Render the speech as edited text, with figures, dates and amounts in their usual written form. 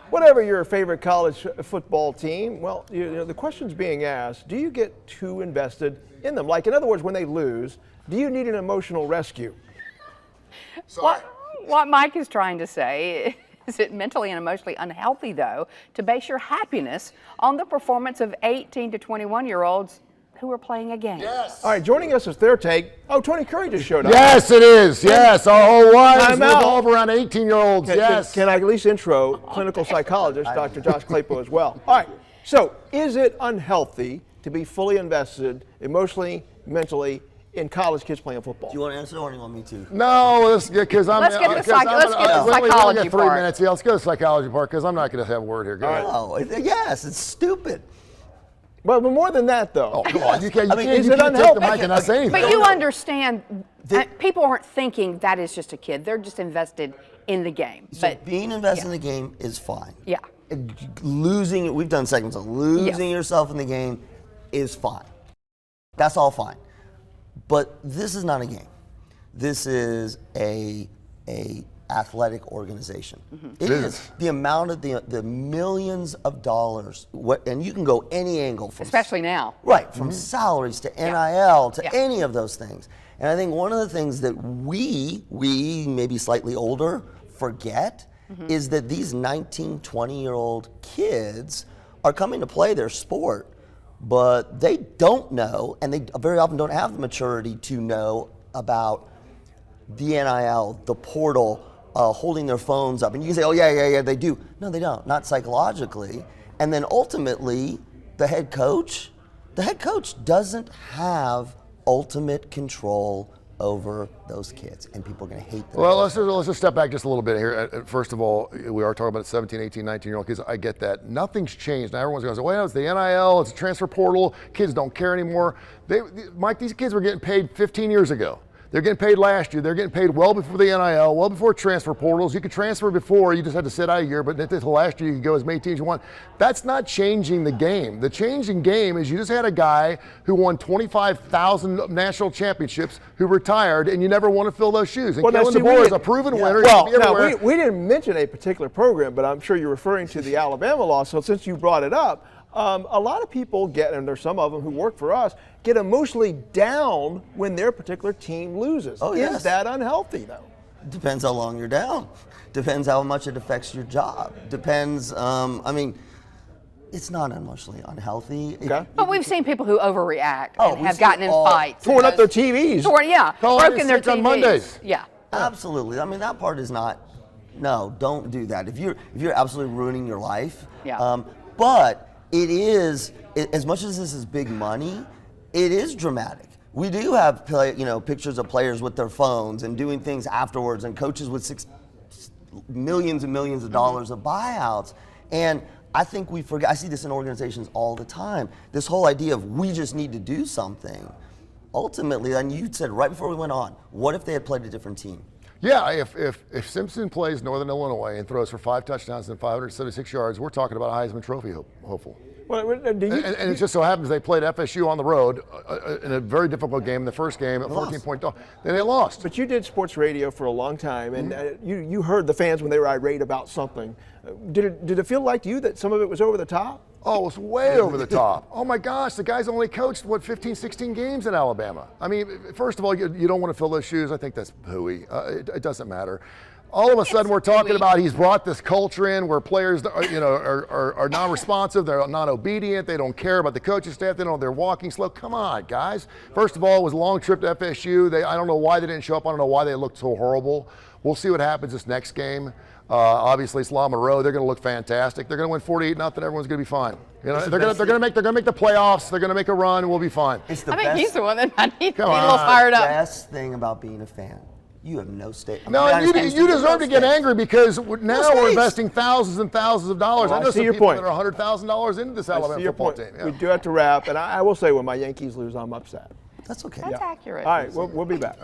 Whatever your favorite college football team, well, the question's being asked, do you get too invested in them? Like, in other words, when they lose, do you need an emotional rescue? What Mike is trying to say is it mentally and emotionally unhealthy, though, to base your happiness on the performance of 18 to 21-year-olds who are playing a game? Yes. All right, joining us is their take. Oh, Tony Kurre just showed up. Yes, it is. Yes, our whole lives revolve around 18-year-olds. Yes. Can I at least intro clinical psychologist Dr. Josh Klapow as well? All right, so is it unhealthy to be fully invested emotionally, mentally, in college kids playing football? Do you want to answer or do you want me to? No, because I'm. Let's get to the psychology Let's part. 3 minutes. Yeah, let's go to the psychology part because I'm not going to have a word here. Go ahead. Oh, yes, it's stupid. Well, but more than that, though. Oh, come on. You can't, is you it can't take unhealthy? the mic and not say anything. But you understand, people aren't thinking that is just a kid. They're just invested in the game. So But being invested in the game is fine. yeah. Losing, we've done segments of losing yourself in the game is fine. That's all fine. But this is not a game. This is a athletic organization. It is the amount of the millions of dollars, and you can go any angle from, Especially now. right, from salaries to NIL to any of those things. And I think one of the things that we maybe slightly older forget is that these 19, 20-year-old kids are coming to play their sport, but they don't know, and they very often don't have the maturity to know about the NIL, the portal, holding their phones up. And you can say, oh, yeah, they do. No, they don't, not psychologically. And then ultimately, the head coach doesn't have ultimate control over those kids, and people are going to hate them. Well, let's just step back just a little bit here. First of all, we are talking about 17, 18, 19-year-old kids. I get that. Nothing's changed. Now everyone's going to say, well, it's the NIL, it's a transfer portal, kids don't care anymore. Mike, these kids were getting paid 15 years ago. They're getting paid last year. They're getting paid well before the NIL, well before transfer portals. You could transfer before, you just had to sit out a year, but until last year you could go as many teams you want. That's not changing the game. The changing game is you just had a guy who won 25,000 national championships who retired, and you never want to fill those shoes. And Kellen DeBoer is a proven winner. Well, now, we didn't mention a particular program, but I'm sure you're referring to the Alabama law. So since you brought it up, a lot of people get, and there's some of them who work for us, get emotionally down when their particular team loses. Oh, yes. Is that unhealthy, though? Depends how long you're down. Depends how much it affects your job. Depends, it's not emotionally unhealthy. Okay. But we've seen people who overreact and have gotten in fights. Torn up their TVs. Broken their TVs. On Mondays. Yeah. Absolutely. I mean, that part is not, no, don't do that. If you're absolutely ruining your life. Yeah. But it is, as much as this is big money, it is dramatic. We do have pictures of players with their phones and doing things afterwards, and coaches with millions and millions of dollars of buyouts. And I think we forget, I see this in organizations all the time, this whole idea of we just need to do something. Ultimately, and you said right before we went on, what if they had played a different team? Yeah, if Simpson plays Northern Illinois and throws for 5 touchdowns and 576 yards, we're talking about a Heisman Trophy hopeful. Well, and it just so happens they played FSU on the road in a very difficult game, the first game, a 14-point dog. Then they lost. But you did sports radio for a long time, and you heard the fans when they were irate about something. Did it feel like to you that some of it was over the top? Oh, it was way over the top. Oh my gosh, the guy's only coached, 15, 16 games in Alabama. I mean, first of all, you don't want to fill those shoes. I think that's hooey. It doesn't matter. All of a sudden, we're talking about he's brought this culture in where players, are non-responsive, they're not obedient, they don't care about the coaching staff, they're walking slow. Come on, guys. First of all, it was a long trip to FSU. I don't know why they didn't show up. I don't know why they looked so horrible. We'll see what happens this next game. Obviously, it's La Monroe. They're going to look fantastic. They're going to win 48-0. Everyone's going to be fine. They're going to make the playoffs. They're going to make a run. And we'll be fine. It's the I think best, he's the one that I need to be a little fired up. The best thing about being a fan. You have no stake. No, you deserve to get angry because now we're investing thousands and thousands of dollars. I know some people that are $100,000 into this Alabama football team. We do have to wrap, and I will say when my Yankees lose, I'm upset. That's okay. That's accurate. All right, we'll be back.